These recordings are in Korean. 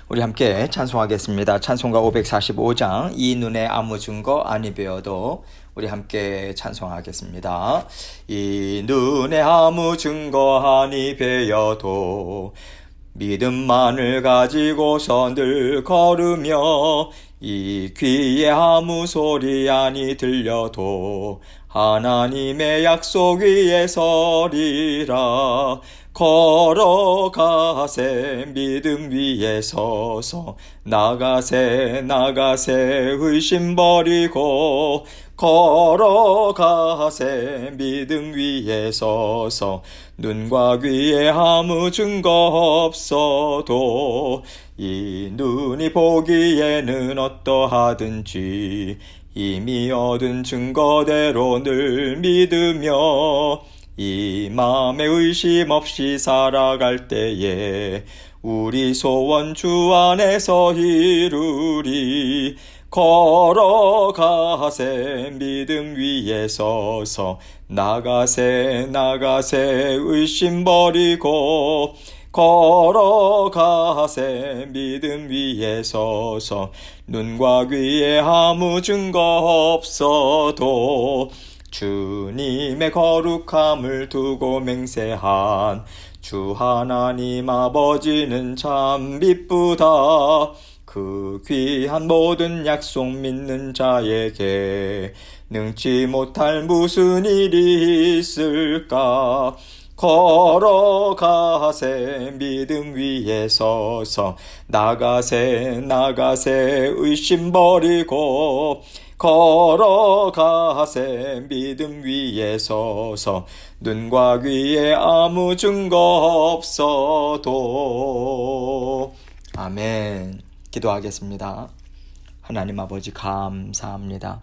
우리 함께 찬송하겠습니다. 찬송가 545장 이 눈에 아무 증거 아니 배어도 우리 함께 찬송하겠습니다. 이 눈에 아무 증거 아니 배어도 믿음만을 가지고서 늘 걸으며 이 귀에 아무 소리 아니 들려도 하나님의 약속 위에 서리라. 걸어가세 믿음 위에 서서 나가세 의심 버리고 걸어가세 믿음 위에 서서 눈과 귀에 아무 증거 없어도 이 눈이 보기에는 어떠하든지 이미 얻은 증거대로 늘 믿으며 이 마음에 의심 없이 살아갈 때에 우리 소원 주 안에서 이루리. 걸어가세 믿음 위에 서서 나가세 의심 버리고 걸어가세 믿음 위에 서서 눈과 귀에 아무 증거 없어도 주님의 거룩함을 두고 맹세한 주 하나님 아버지는 참 미쁘다. 그 귀한 모든 약속 믿는 자에게 능치 못할 무슨 일이 있을까. 걸어가세 믿음 위에 서서 나가세 의심 버리고 걸어가세 믿음 위에 서서 눈과 귀에 아무 증거 없어도. 아멘. 기도하겠습니다. 하나님 아버지 감사합니다.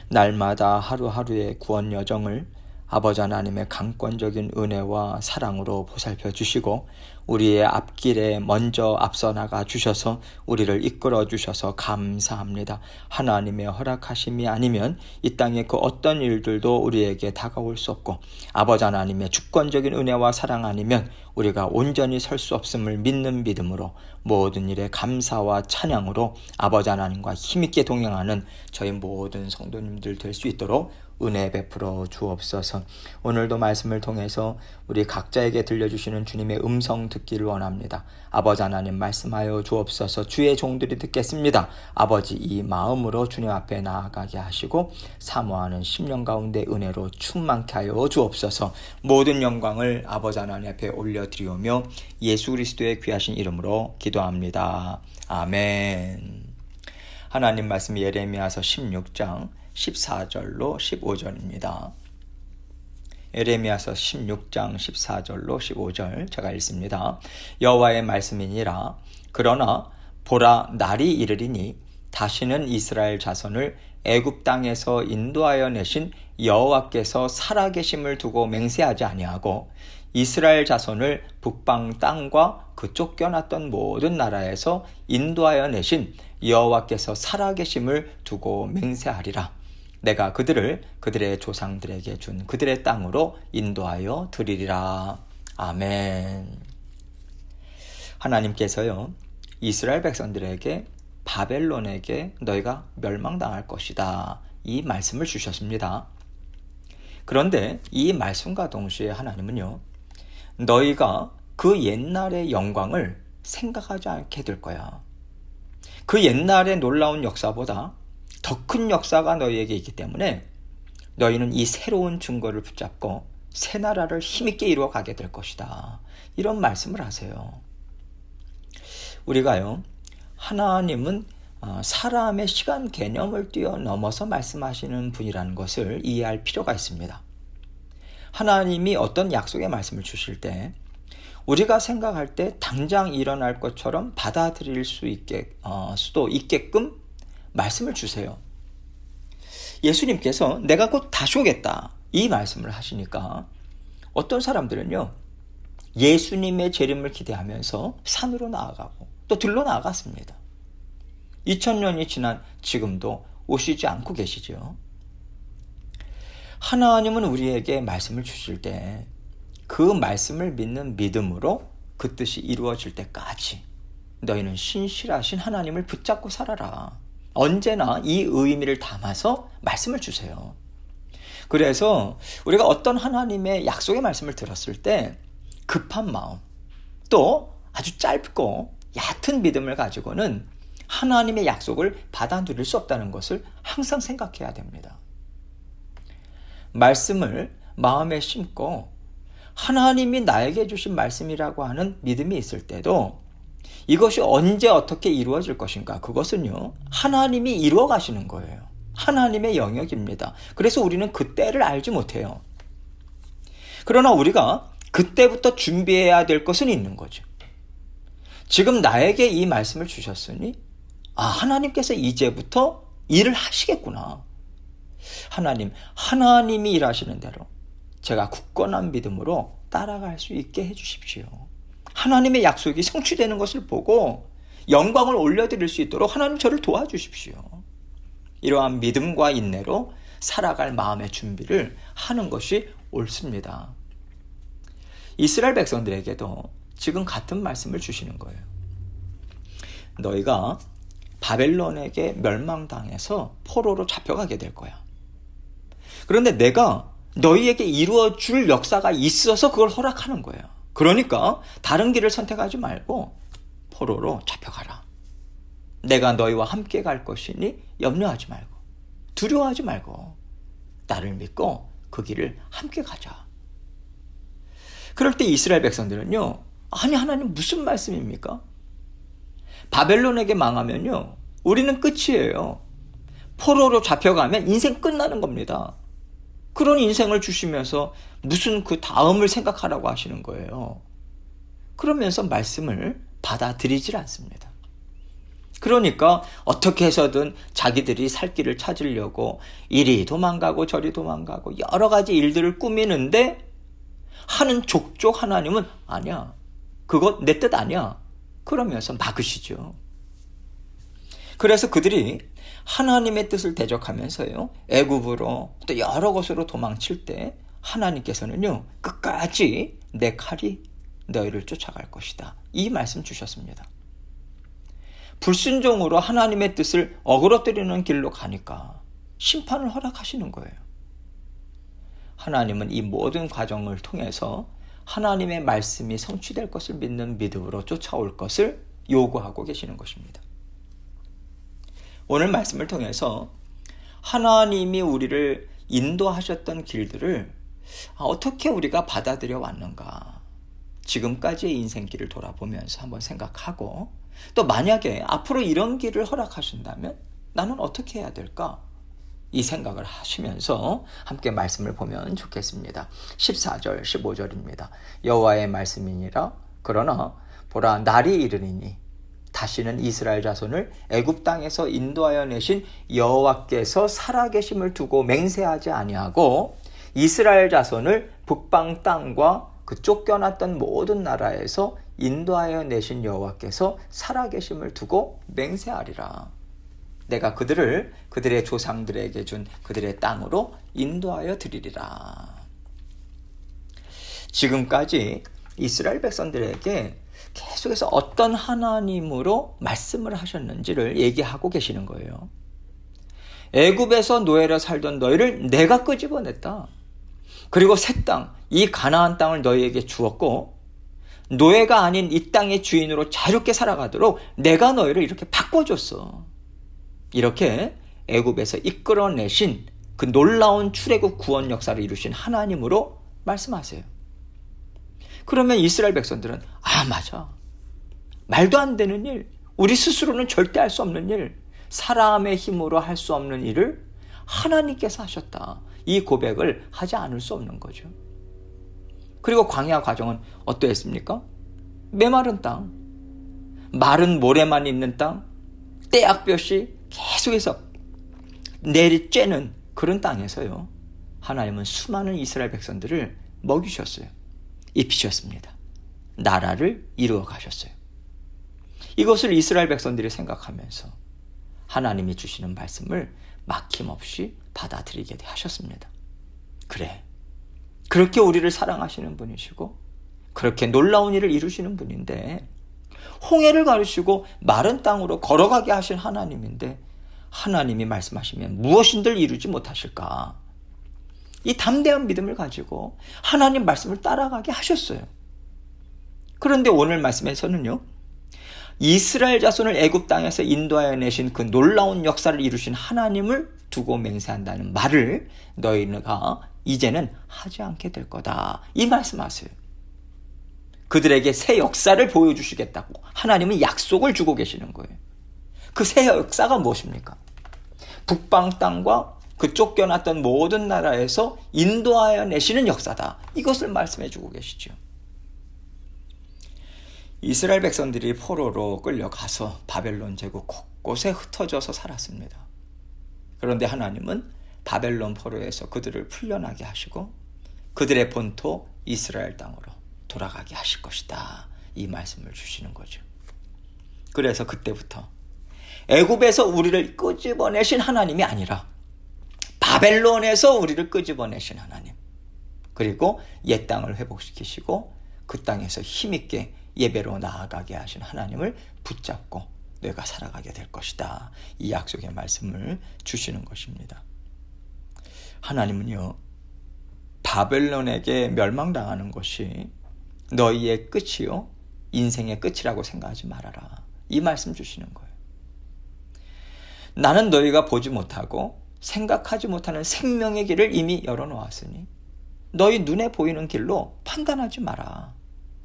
날마다 하루하루의 구원 여정을 아버지 하나님의 강권적인 은혜와 사랑으로 보살펴 주시고 우리의 앞길에 먼저 앞서 나가 주셔서 우리를 이끌어 주셔서 감사합니다. 하나님의 허락하심이 아니면 이 땅의 그 어떤 일들도 우리에게 다가올 수 없고 아버지 하나님의 주권적인 은혜와 사랑 아니면 우리가 온전히 설 수 없음을 믿는 믿음으로 모든 일에 감사와 찬양으로 아버지 하나님과 힘있게 동행하는 저희 모든 성도님들 될 수 있도록 은혜 베풀어 주옵소서. 오늘도 말씀을 통해서 우리 각자에게 들려주시는 주님의 음성 듣기를 원합니다. 아버지 하나님 말씀하여 주옵소서. 주의 종들이 듣겠습니다. 아버지 이 마음으로 주님 앞에 나아가게 하시고 사모하는 심령 가운데 은혜로 충만케 하여 주옵소서. 모든 영광을 아버지 하나님 앞에 올려드리오며 예수 그리스도의 귀하신 이름으로 기도합니다. 아멘. 하나님 말씀 예레미야서 16장 14절로 15절입니다. 예레미야서 16장 14절로 15절 제가 읽습니다. 여호와의 말씀이니라. 그러나 보라 날이 이르리니 다시는 이스라엘 자손을 애굽 땅에서 인도하여 내신 여호와께서 살아계심을 두고 맹세하지 아니하고 이스라엘 자손을 북방 땅과 그 쫓겨났던 모든 나라에서 인도하여 내신 여호와께서 살아계심을 두고 맹세하리라. 내가 그들을 그들의 조상들에게 준 그들의 땅으로 인도하여 드리리라. 아멘. 하나님께서요 이스라엘 백성들에게 바벨론에게 너희가 멸망당할 것이다 이 말씀을 주셨습니다. 그런데 이 말씀과 동시에 하나님은요 너희가 그 옛날의 영광을 생각하지 않게 될 거야. 그 옛날의 놀라운 역사보다 더 큰 역사가 너희에게 있기 때문에 너희는 이 새로운 증거를 붙잡고 새 나라를 힘있게 이루어 가게 될 것이다. 이런 말씀을 하세요. 우리가요 하나님은 사람의 시간 개념을 뛰어넘어서 말씀하시는 분이라는 것을 이해할 필요가 있습니다. 하나님이 어떤 약속의 말씀을 주실 때 우리가 생각할 때 당장 일어날 것처럼 받아들일 수도 있게끔 말씀을 주세요. 예수님께서 내가 곧 다시 오겠다 이 말씀을 하시니까 어떤 사람들은요 예수님의 재림을 기대하면서 산으로 나아가고 또 들로 나아갔습니다. 2000년이 지난 지금도 오시지 않고 계시죠. 하나님은 우리에게 말씀을 주실 때 그 말씀을 믿는 믿음으로 그 뜻이 이루어질 때까지 너희는 신실하신 하나님을 붙잡고 살아라. 언제나 이 의미를 담아서 말씀을 주세요. 그래서 우리가 어떤 하나님의 약속의 말씀을 들었을 때 급한 마음, 또 아주 짧고 얕은 믿음을 가지고는 하나님의 약속을 받아들일 수 없다는 것을 항상 생각해야 됩니다. 말씀을 마음에 심고 하나님이 나에게 주신 말씀이라고 하는 믿음이 있을 때도 이것이 언제 어떻게 이루어질 것인가, 그것은요 하나님이 이루어 가시는 거예요. 하나님의 영역입니다. 그래서 우리는 그때를 알지 못해요. 그러나 우리가 그때부터 준비해야 될 것은 있는 거죠. 지금 나에게 이 말씀을 주셨으니 하나님께서 이제부터 일을 하시겠구나. 하나님이 일하시는 대로 제가 굳건한 믿음으로 따라갈 수 있게 해주십시오. 하나님의 약속이 성취되는 것을 보고 영광을 올려드릴 수 있도록 하나님 저를 도와주십시오. 이러한 믿음과 인내로 살아갈 마음의 준비를 하는 것이 옳습니다. 이스라엘 백성들에게도 지금 같은 말씀을 주시는 거예요. 너희가 바벨론에게 멸망당해서 포로로 잡혀가게 될 거야. 그런데 내가 너희에게 이루어 줄 역사가 있어서 그걸 허락하는 거예요. 그러니까 다른 길을 선택하지 말고 포로로 잡혀가라. 내가 너희와 함께 갈 것이니 염려하지 말고 두려워하지 말고 나를 믿고 그 길을 함께 가자. 그럴 때 이스라엘 백성들은요, 아니 하나님 무슨 말씀입니까? 바벨론에게 망하면요 우리는 끝이에요. 포로로 잡혀가면 인생 끝나는 겁니다. 그런 인생을 주시면서 무슨 그 다음을 생각하라고 하시는 거예요. 그러면서 말씀을 받아들이질 않습니다. 그러니까 어떻게 해서든 자기들이 살 길을 찾으려고 이리 도망가고 저리 도망가고 여러 가지 일들을 꾸미는데 하는 족족 하나님은 아니야. 그거 내 뜻 아니야. 그러면서 막으시죠. 그래서 그들이 하나님의 뜻을 대적하면서요 애굽으로 또 여러 곳으로 도망칠 때 하나님께서는요 끝까지 내 칼이 너희를 쫓아갈 것이다. 이 말씀 주셨습니다. 불순종으로 하나님의 뜻을 어그러뜨리는 길로 가니까 심판을 허락하시는 거예요. 하나님은 이 모든 과정을 통해서 하나님의 말씀이 성취될 것을 믿는 믿음으로 쫓아올 것을 요구하고 계시는 것입니다. 오늘 말씀을 통해서 하나님이 우리를 인도하셨던 길들을 어떻게 우리가 받아들여 왔는가, 지금까지의 인생길을 돌아보면서 한번 생각하고, 또 만약에 앞으로 이런 길을 허락하신다면 나는 어떻게 해야 될까? 이 생각을 하시면서 함께 말씀을 보면 좋겠습니다. 14절 15절입니다. 여호와의 말씀이니라. 그러나 보라, 날이 이르리니 다시는 이스라엘 자손을 애굽 땅에서 인도하여 내신 여호와께서 살아계심을 두고 맹세하지 아니하고 이스라엘 자손을 북방 땅과 그 쫓겨났던 모든 나라에서 인도하여 내신 여호와께서 살아계심을 두고 맹세하리라. 내가 그들을 그들의 조상들에게 준 그들의 땅으로 인도하여 드리리라. 지금까지 이스라엘 백성들에게 계속해서 어떤 하나님으로 말씀을 하셨는지를 얘기하고 계시는 거예요. 애굽에서 노예로 살던 너희를 내가 끄집어냈다. 그리고 새 땅, 이 가나안 땅을 너희에게 주었고 노예가 아닌 이 땅의 주인으로 자유롭게 살아가도록 내가 너희를 이렇게 바꿔줬어. 이렇게 애굽에서 이끌어내신 그 놀라운 출애굽 구원 역사를 이루신 하나님으로 말씀하세요. 그러면 이스라엘 백성들은 맞아. 말도 안 되는 일, 우리 스스로는 절대 할 수 없는 일, 사람의 힘으로 할 수 없는 일을 하나님께서 하셨다. 이 고백을 하지 않을 수 없는 거죠. 그리고 광야 과정은 어떠했습니까? 메마른 땅, 마른 모래만 있는 땅, 떼약볕이 계속해서 내리쬐는 그런 땅에서요, 하나님은 수많은 이스라엘 백성들을 먹이셨어요. 입히셨습니다. 나라를 이루어 가셨어요. 이것을 이스라엘 백성들이 생각하면서 하나님이 주시는 말씀을 막힘없이 받아들이게 하셨습니다. 그래, 그렇게 우리를 사랑하시는 분이시고 그렇게 놀라운 일을 이루시는 분인데 홍해를 가르시고 마른 땅으로 걸어가게 하신 하나님인데 하나님이 말씀하시면 무엇인들 이루지 못하실까? 이 담대한 믿음을 가지고 하나님 말씀을 따라가게 하셨어요. 그런데 오늘 말씀에서는요, 이스라엘 자손을 애굽 땅에서 인도하여 내신 그 놀라운 역사를 이루신 하나님을 두고 맹세한다는 말을 너희가 이제는 하지 않게 될 거다, 이 말씀하세요. 그들에게 새 역사를 보여주시겠다고 하나님은 약속을 주고 계시는 거예요. 그 새 역사가 무엇입니까? 북방 땅과 그 쫓겨났던 모든 나라에서 인도하여 내시는 역사다, 이것을 말씀해 주고 계시죠. 이스라엘 백성들이 포로로 끌려가서 바벨론 제국 곳곳에 흩어져서 살았습니다. 그런데 하나님은 바벨론 포로에서 그들을 풀려나게 하시고 그들의 본토 이스라엘 땅으로 돌아가게 하실 것이다, 이 말씀을 주시는 거죠. 그래서 그때부터 애굽에서 우리를 끄집어내신 하나님이 아니라 바벨론에서 우리를 끄집어내신 하나님, 그리고 옛 땅을 회복시키시고 그 땅에서 힘있게 예배로 나아가게 하신 하나님을 붙잡고 너희가 살아가게 될 것이다, 이 약속의 말씀을 주시는 것입니다. 하나님은요, 바벨론에게 멸망당하는 것이 너희의 끝이요 인생의 끝이라고 생각하지 말아라, 이 말씀 주시는 거예요. 나는 너희가 보지 못하고 생각하지 못하는 생명의 길을 이미 열어놓았으니 너희 눈에 보이는 길로 판단하지 마라,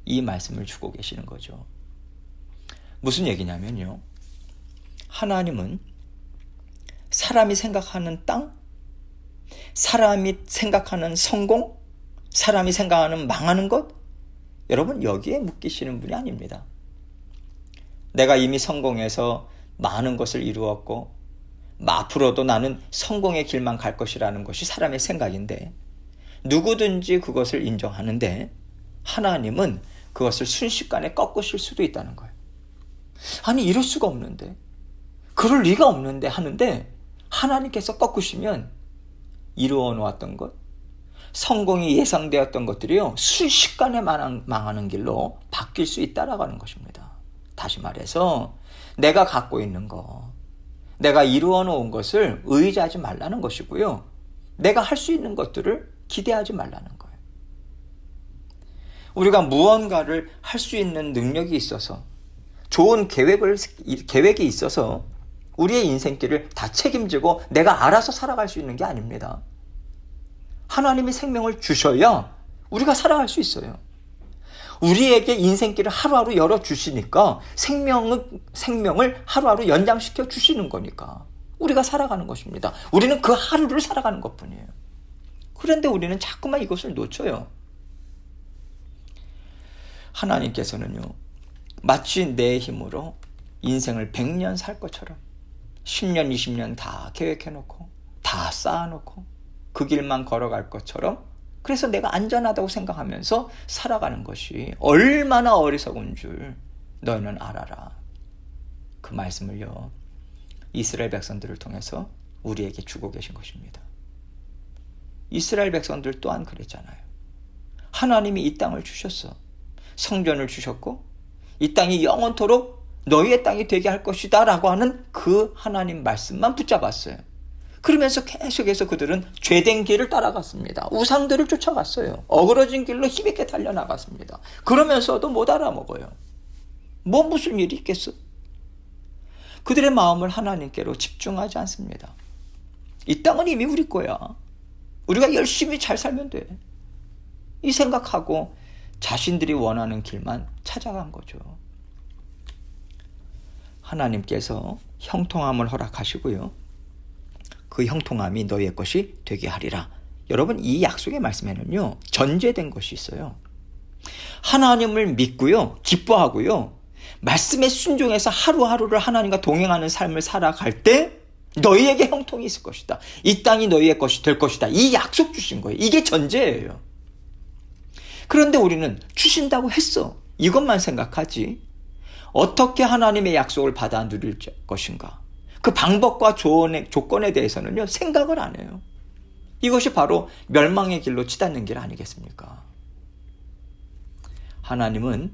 이 말씀을 주고 계시는 거죠. 무슨 얘기냐면요, 하나님은 사람이 생각하는 땅, 사람이 생각하는 성공, 사람이 생각하는 망하는 것, 여러분 여기에 묶이시는 분이 아닙니다. 내가 이미 성공해서 많은 것을 이루었고 앞으로도 나는 성공의 길만 갈 것이라는 것이 사람의 생각인데 누구든지 그것을 인정하는데 하나님은 그것을 순식간에 꺾으실 수도 있다는 거예요. 아니 이럴 수가 없는데, 그럴 리가 없는데 하는데 하나님께서 꺾으시면 이루어 놓았던 것, 성공이 예상되었던 것들이요 순식간에 망하는 길로 바뀔 수 있다라고 하는 것입니다. 다시 말해서 내가 갖고 있는 것, 내가 이루어 놓은 것을 의지하지 말라는 것이고요, 내가 할 수 있는 것들을 기대하지 말라는 거예요. 우리가 무언가를 할 수 있는 능력이 있어서, 좋은 계획이 있어서 우리의 인생길을 다 책임지고 내가 알아서 살아갈 수 있는 게 아닙니다. 하나님이 생명을 주셔야 우리가 살아갈 수 있어요. 우리에게 인생길을 하루하루 열어주시니까 생명을 하루하루 연장시켜 주시는 거니까 우리가 살아가는 것입니다. 우리는 그 하루를 살아가는 것뿐이에요. 그런데 우리는 자꾸만 이것을 놓쳐요. 하나님께서는요, 마치 내 힘으로 인생을 100년 살 것처럼 10년, 20년 다 계획해놓고 다 쌓아놓고 그 길만 걸어갈 것처럼, 그래서 내가 안전하다고 생각하면서 살아가는 것이 얼마나 어리석은 줄 너희는 알아라. 그 말씀을요, 이스라엘 백성들을 통해서 우리에게 주고 계신 것입니다. 이스라엘 백성들 또한 그랬잖아요. 하나님이 이 땅을 주셨어. 성전을 주셨고 이 땅이 영원토록 너희의 땅이 되게 할 것이다 라고 하는 그 하나님 말씀만 붙잡았어요. 그러면서 계속해서 그들은 죄된 길을 따라갔습니다. 우상들을 쫓아갔어요. 어그러진 길로 힘있게 달려나갔습니다. 그러면서도 못 알아먹어요. 무슨 일이 있겠어? 그들의 마음을 하나님께로 집중하지 않습니다. 이 땅은 이미 우리 거야. 우리가 열심히 잘 살면 돼. 이 생각하고 자신들이 원하는 길만 찾아간 거죠. 하나님께서 형통함을 허락하시고요, 그 형통함이 너희의 것이 되게 하리라. 여러분, 이 약속의 말씀에는요 전제된 것이 있어요. 하나님을 믿고요, 기뻐하고요, 말씀에 순종해서 하루하루를 하나님과 동행하는 삶을 살아갈 때 너희에게 형통이 있을 것이다. 이 땅이 너희의 것이 될 것이다. 이 약속 주신 거예요. 이게 전제예요. 그런데 우리는 주신다고 했어, 이것만 생각하지 어떻게 하나님의 약속을 받아 누릴 것인가, 그 방법과 조건에 대해서는요 생각을 안 해요. 이것이 바로 멸망의 길로 치닫는 길 아니겠습니까? 하나님은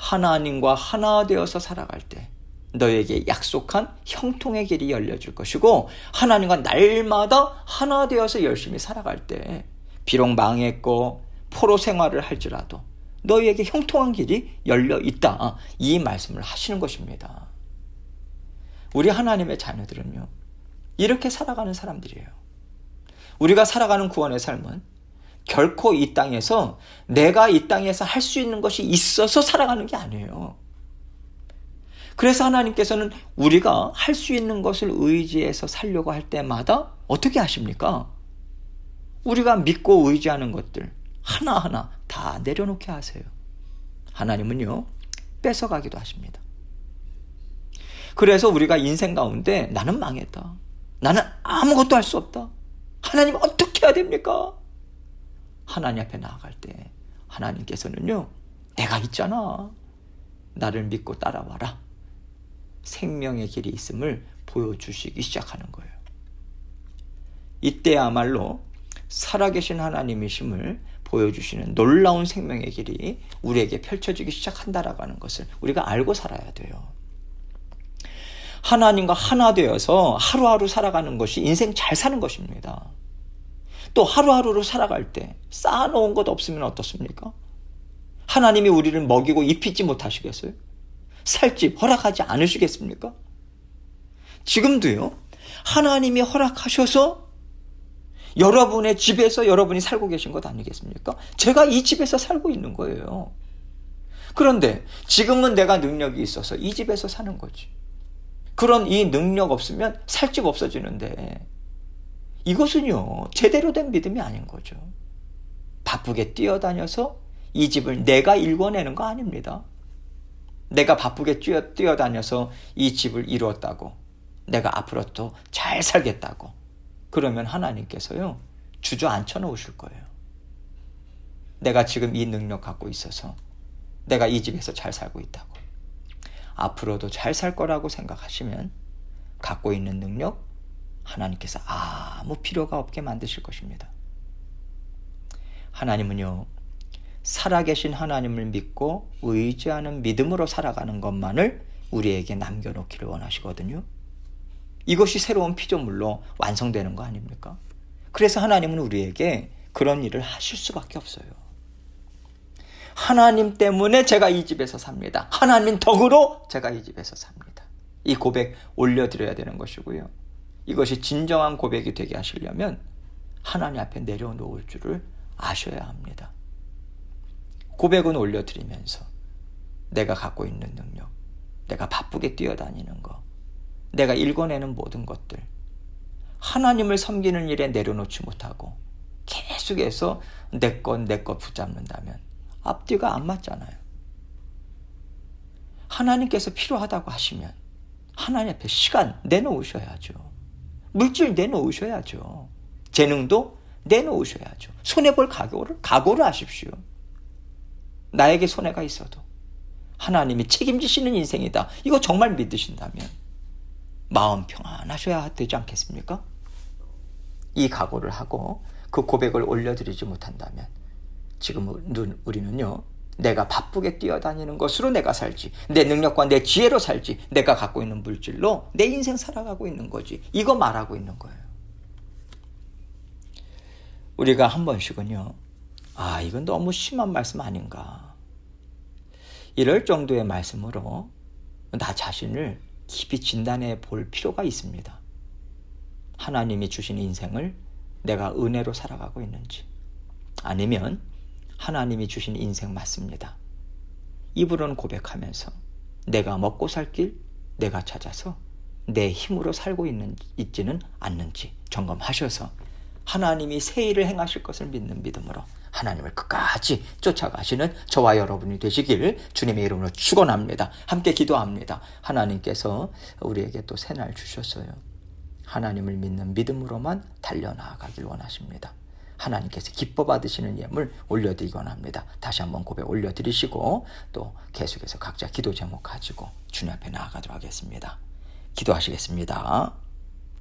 하나님과 하나 되어서 살아갈 때 너에게 약속한 형통의 길이 열려질 것이고, 하나님과 날마다 하나 되어서 열심히 살아갈 때 비록 망했고 포로 생활을 할지라도 너희에게 형통한 길이 열려 있다, 이 말씀을 하시는 것입니다. 우리 하나님의 자녀들은요, 이렇게 살아가는 사람들이에요. 우리가 살아가는 구원의 삶은 결코 이 땅에서 내가 이 땅에서 할 수 있는 것이 있어서 살아가는 게 아니에요. 그래서 하나님께서는 우리가 할 수 있는 것을 의지해서 살려고 할 때마다 어떻게 하십니까? 우리가 믿고 의지하는 것들 하나하나 다 내려놓게 하세요. 하나님은요, 뺏어가기도 하십니다. 그래서 우리가 인생 가운데 나는 망했다, 나는 아무것도 할 수 없다, 하나님 어떻게 해야 됩니까? 하나님 앞에 나아갈 때 하나님께서는요, 내가 있잖아, 나를 믿고 따라와라, 생명의 길이 있음을 보여주시기 시작하는 거예요. 이때야말로 살아계신 하나님이심을 보여주시는 놀라운 생명의 길이 우리에게 펼쳐지기 시작한다라는 것을 우리가 알고 살아야 돼요. 하나님과 하나 되어서 하루하루 살아가는 것이 인생 잘 사는 것입니다. 또 하루하루로 살아갈 때 쌓아놓은 것 없으면 어떻습니까? 하나님이 우리를 먹이고 입히지 못하시겠어요? 살집 허락하지 않으시겠습니까? 지금도요, 하나님이 허락하셔서 여러분의 집에서 여러분이 살고 계신 것 아니겠습니까? 제가 이 집에서 살고 있는 거예요. 그런데 지금은 내가 능력이 있어서 이 집에서 사는 거지. 그런 이 능력 없으면 살 집 없어지는데, 이것은요, 제대로 된 믿음이 아닌 거죠. 바쁘게 뛰어다녀서 이 집을 내가 일궈내는 거 아닙니다. 내가 바쁘게 뛰어다녀서 이 집을 이루었다고, 내가 앞으로 또 잘 살겠다고, 그러면 하나님께서요, 주저앉혀 놓으실 거예요. 내가 지금 이 능력 갖고 있어서 내가 이 집에서 잘 살고 있다고, 앞으로도 잘 살 거라고 생각하시면 갖고 있는 능력 하나님께서 아무 필요가 없게 만드실 것입니다. 하나님은요, 살아계신 하나님을 믿고 의지하는 믿음으로 살아가는 것만을 우리에게 남겨놓기를 원하시거든요. 이것이 새로운 피조물로 완성되는 거 아닙니까? 그래서 하나님은 우리에게 그런 일을 하실 수밖에 없어요. 하나님 때문에 제가 이 집에서 삽니다, 하나님 덕으로 제가 이 집에서 삽니다, 이 고백 올려드려야 되는 것이고요. 이것이 진정한 고백이 되게 하시려면 하나님 앞에 내려놓을 줄을 아셔야 합니다. 고백은 올려드리면서 내가 갖고 있는 능력, 내가 바쁘게 뛰어다니는 거, 내가 읽어내는 모든 것들, 하나님을 섬기는 일에 내려놓지 못하고 계속해서 내 것 붙잡는다면 앞뒤가 안 맞잖아요. 하나님께서 필요하다고 하시면 하나님 앞에 시간 내놓으셔야죠. 물질 내놓으셔야죠. 재능도 내놓으셔야죠. 손해볼 각오를 하십시오. 나에게 손해가 있어도 하나님이 책임지시는 인생이다, 이거 정말 믿으신다면 마음 평안하셔야 되지 않겠습니까? 이 각오를 하고 그 고백을 올려드리지 못한다면 지금 우리는요, 내가 바쁘게 뛰어다니는 것으로 내가 살지, 내 능력과 내 지혜로 살지, 내가 갖고 있는 물질로 내 인생 살아가고 있는 거지, 이거 말하고 있는 거예요. 우리가 한 번씩은요, 이건 너무 심한 말씀 아닌가, 이럴 정도의 말씀으로 나 자신을 깊이 진단해 볼 필요가 있습니다. 하나님이 주신 인생을 내가 은혜로 살아가고 있는지, 아니면 하나님이 주신 인생 맞습니다, 입으로는 고백하면서 내가 먹고 살 길 내가 찾아서 내 힘으로 살고 있지는 않는지 점검하셔서 하나님이 새 일을 행하실 것을 믿는 믿음으로 하나님을 끝까지 쫓아가시는 저와 여러분이 되시길 주님의 이름으로 축원합니다. 함께 기도합니다. 하나님께서 우리에게 또 새날 주셨어요. 하나님을 믿는 믿음으로만 달려나가길 원하십니다. 하나님께서 기뻐 받으시는 예물 올려드리기 원합니다. 다시 한번 고백 올려드리시고 또 계속해서 각자 기도 제목 가지고 주님 앞에 나아가도록 하겠습니다. 기도하시겠습니다.